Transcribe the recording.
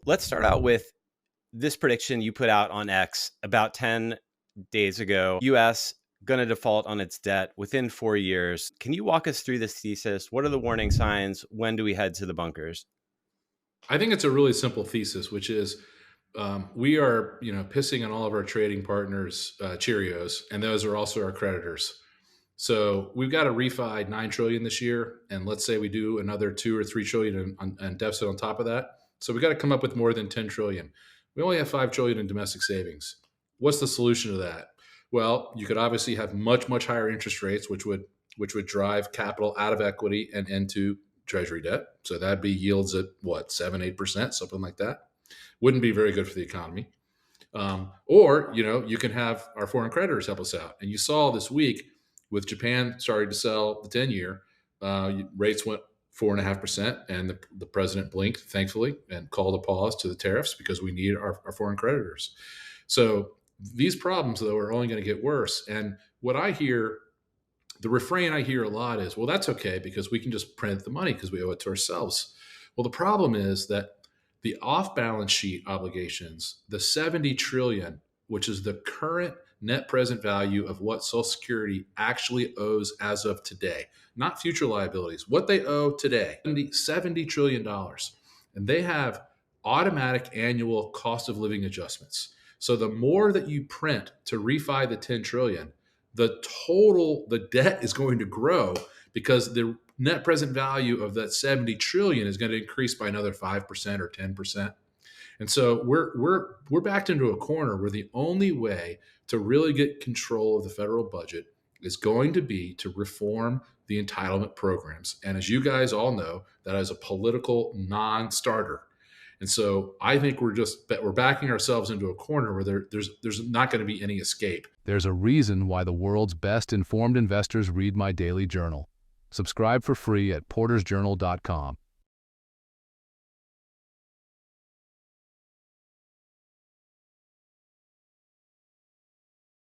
Let's start out with this prediction you put out on X about 10 days ago. US going to default on its debt within 4 years. Can you walk us through this thesis? What are the warning signs? When do we head to the bunkers? I think it's a really simple thesis, which is we are, pissing on all of our trading partners' Cheerios, and those are also our creditors. So we've got to refi 9 trillion this year, and let's say we do another 2 or 3 trillion in deficit on top of that. So we got to come up with more than 10 trillion. We only have 5 trillion in domestic savings. What's the solution to that? Well, you could obviously have much higher interest rates, which would drive capital out of equity and into Treasury debt. So that'd be yields at what 7-8%, something like that. Wouldn't be very good for the economy. Or you can have our foreign creditors help us out. And you saw this week with Japan starting to sell the 10-year, rates went 4.5%, and the president blinked, thankfully, and called a pause to the tariffs because we need our foreign creditors. So these problems, though, are only going to get worse. And what I hear, the refrain I hear a lot is, well, that's okay because we can just print the money because we owe it to ourselves. Well, the problem is that the off-balance sheet obligations, the 70 trillion, which is the current net present value of what Social Security actually owes as of today, not future liabilities, what they owe today, $70 trillion. And they have automatic annual cost of living adjustments. So the more that you print to refi the 10 trillion, the debt is going to grow because the net present value of that 70 trillion is going to increase by another 5% or 10%. And so we're backed into a corner where the only way to really get control of the federal budget is going to be to reform the entitlement programs. And as you guys all know, that is a political non-starter. And so I think we're backing ourselves into a corner where there's not going to be any escape. There's a reason why the world's best informed investors read my daily journal. Subscribe for free at portersjournal.com.